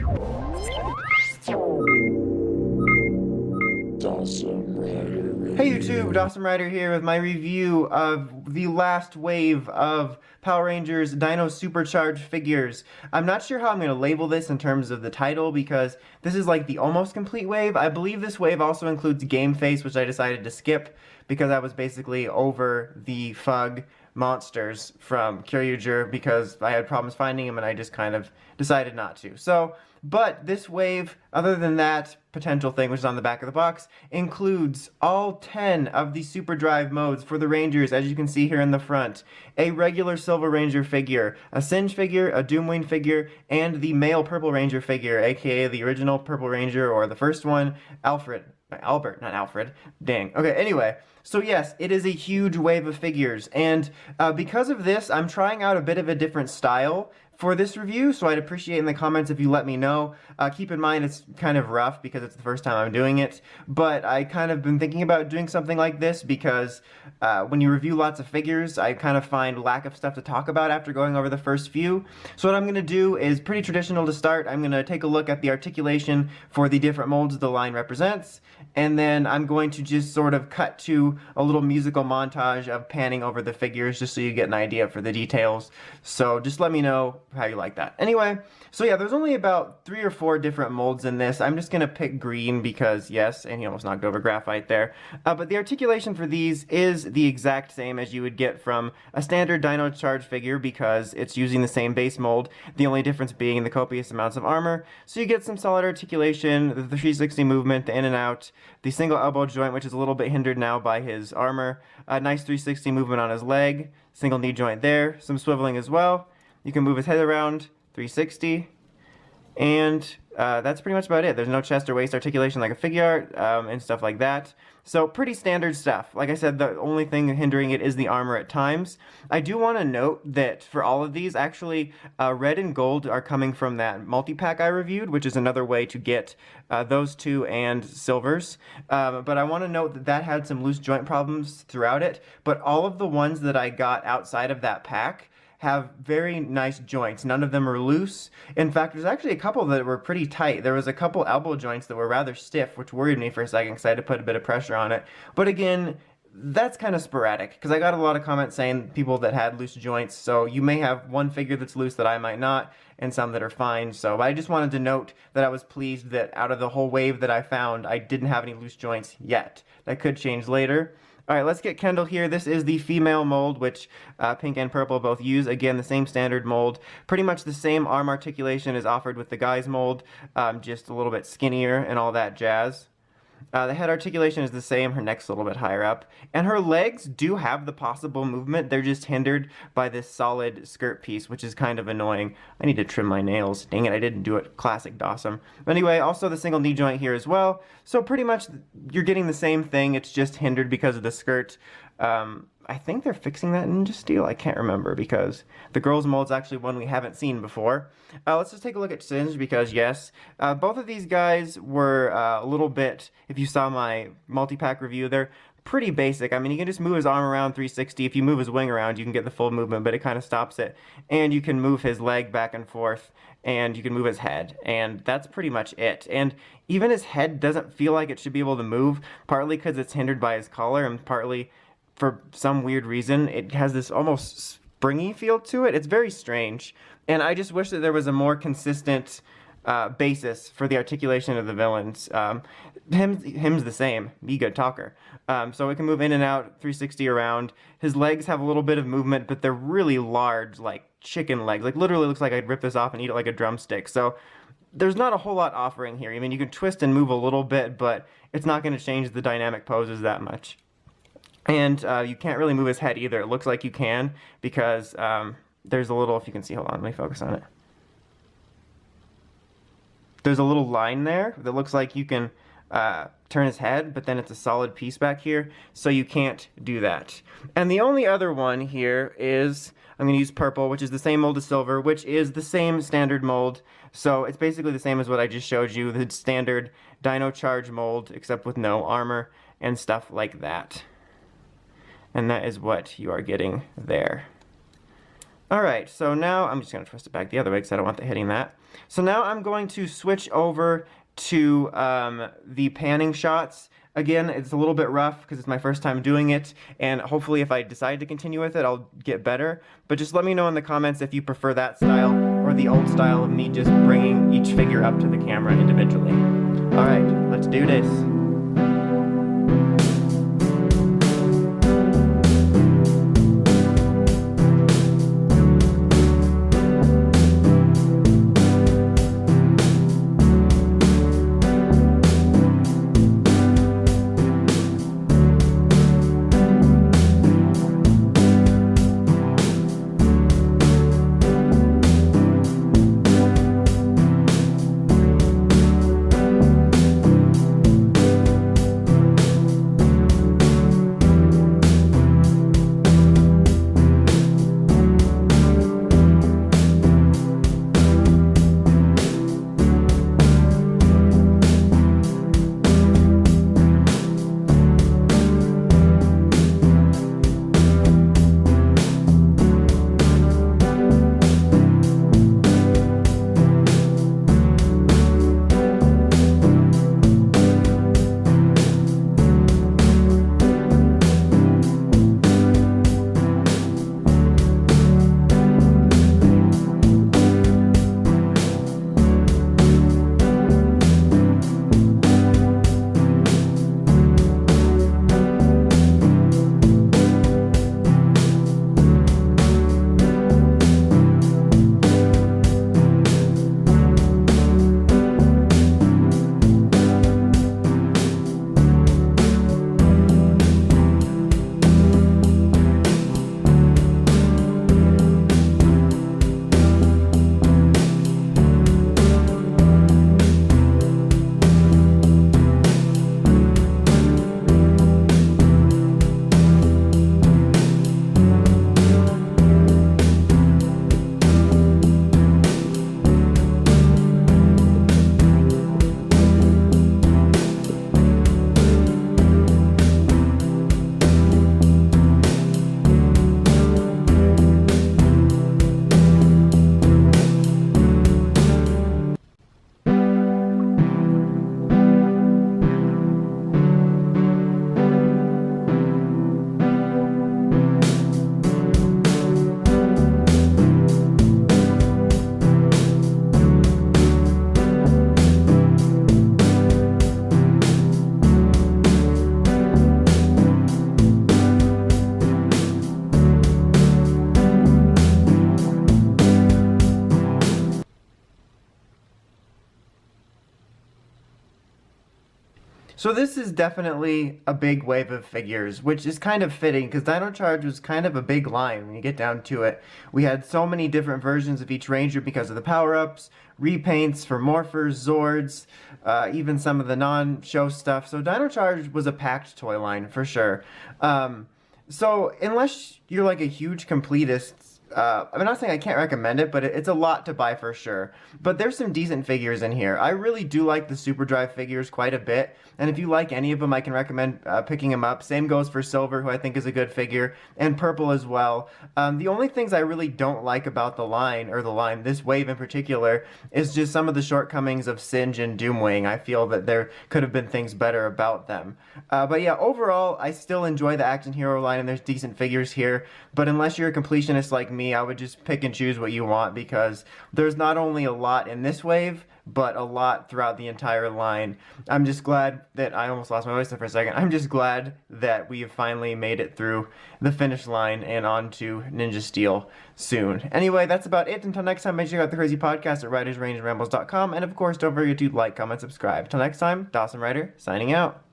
Hey YouTube, Dawson Rider here with my review of the last wave of Power Rangers Dino Super Drive Figures. I'm not sure how I'm going to label this in terms of the title because this is like the almost complete wave. I believe this wave also includes Game Face, which I decided to skip because I was basically over the Fug monsters from Kyryuger because I had problems finding them and I just kind of decided not to. But this wave, other than that potential thing which is on the back of the box, includes all 10 of the Super Drive modes for the Rangers, as you can see here in the front. A regular Silver Ranger figure, a Singe figure, a DoomWing figure, and the male Purple Ranger figure, aka the original Purple Ranger, or the first one, Albert, not Alfred. Dang. Okay, anyway. So yes, it is a huge wave of figures, and because of this, I'm trying out a bit of a different style for this review, so I'd appreciate in the comments if you let me know. Keep in mind it's kind of rough because it's the first time I'm doing it, but I kind of been thinking about doing something like this because when you review lots of figures, I kind of find lack of stuff to talk about after going over the first few. So what I'm going to do is pretty traditional to start. I'm going to take a look at the articulation for the different molds the line represents, and then I'm going to just sort of cut to a little musical montage of panning over the figures just so you get an idea for the details. So just let me know how you like that. Anyway, so yeah, there's only about 3 or 4 different molds in this. I'm just gonna pick green because yes, and he almost knocked over graphite there. But the articulation for these is the exact same as you would get from a standard Dino Charge figure because it's using the same base mold, the only difference being the copious amounts of armor. So you get some solid articulation, the 360 movement, the in and out, the single elbow joint, which is a little bit hindered now by his armor, a nice 360 movement on his leg, single knee joint there, some swiveling as well. You can move his head around, 360, and that's pretty much about it. There's no chest or waist articulation like a figure art, and stuff like that. So pretty standard stuff. Like I said, the only thing hindering it is the armor at times. I do want to note that for all of these, actually, red and gold are coming from that multi-pack I reviewed, which is another way to get those two and silvers. But I want to note that that had some loose joint problems throughout it, but all of the ones that I got outside of that pack have very nice joints. None of them are loose. In fact, there's actually a couple that were pretty tight. There was a couple elbow joints that were rather stiff, which worried me for a second because I had to put a bit of pressure on it. But again, that's kind of sporadic because I got a lot of comments saying people that had loose joints, so you may have one figure that's loose that I might not, and some that are fine. So I just wanted to note that I was pleased that out of the whole wave that I found, I didn't have any loose joints yet. That could change later. Alright, let's get Kendall here. This is the female mold, which pink and purple both use. Again, the same standard mold. Pretty much the same arm articulation is offered with the guy's mold, just a little bit skinnier and all that jazz. The head articulation is the same, her neck's a little bit higher up. And her legs do have the possible movement, they're just hindered by this solid skirt piece, which is kind of annoying. I need to trim my nails. Dang it, I didn't do it. Classic Dawson. But anyway, also the single knee joint here as well. So pretty much you're getting the same thing, it's just hindered because of the skirt. I think they're fixing that in Ninja Steel. I can't remember because the girls mold's actually one we haven't seen before. Let's just take a look at Singe because yes, both of these guys were a little bit, if you saw my multi-pack review, they're pretty basic. I mean, you can just move his arm around 360. If you move his wing around, you can get the full movement, but it kind of stops it. And you can move his leg back and forth, and you can move his head, and that's pretty much it. And even his head doesn't feel like it should be able to move, partly because it's hindered by his collar, and partly for some weird reason, it has this almost springy feel to it. It's very strange. And I just wish that there was a more consistent basis for the articulation of the villains. Him's the same. Be good talker. So it can move in and out, 360 around. His legs have a little bit of movement, but they're really large, like chicken legs. Like literally looks like I'd rip this off and eat it like a drumstick. So there's not a whole lot offering here. I mean, you can twist and move a little bit, but it's not going to change the dynamic poses that much. And you can't really move his head either. It looks like you can because there's a little, if you can see, hold on, let me focus on it. There's a little line there that looks like you can turn his head, but then it's a solid piece back here, so you can't do that. And the only other one here is, I'm going to use purple, which is the same mold as silver, which is the same standard mold. So it's basically the same as what I just showed you, the standard Dino Charge mold, except with no armor and stuff like that. And that is what you are getting there. Alright, so now I'm just going to twist it back the other way because I don't want that hitting that. So now I'm going to switch over to the panning shots. Again, it's a little bit rough because it's my first time doing it, and hopefully if I decide to continue with it, I'll get better. But just let me know in the comments if you prefer that style or the old style of me just bringing each figure up to the camera individually. Alright, let's do this. So this is definitely a big wave of figures, which is kind of fitting because Dino Charge was kind of a big line when you get down to it. We had so many different versions of each Ranger because of the power-ups, repaints for Morphers, Zords, even some of the non-show stuff. So Dino Charge was a packed toy line for sure. So unless you're like a huge completist, I'm not saying I can't recommend it, but it's a lot to buy for sure. But there's some decent figures in here. I really do like the Super Drive figures quite a bit, and if you like any of them, I can recommend picking them up. Same goes for Silver, who I think is a good figure, and Purple as well. The only things I really don't like about the line, this wave in particular, is just some of the shortcomings of Singe and DoomWing. I feel that there could have been things better about them. But yeah, overall, I still enjoy the Action Hero line, and there's decent figures here, but unless you're a completionist like me, I would just pick and choose what you want because there's not only a lot in this wave, but a lot throughout the entire line. I'm just glad that I almost lost my voice there for a second. I'm just glad that we have finally made it through the finish line and on to Ninja Steel soon. Anyway, that's about it. Until next time, make sure you got the Crazy Podcast at writersrangerambles.com, and of course, don't forget to like, comment, subscribe. Till next time, Dawson Writer signing out.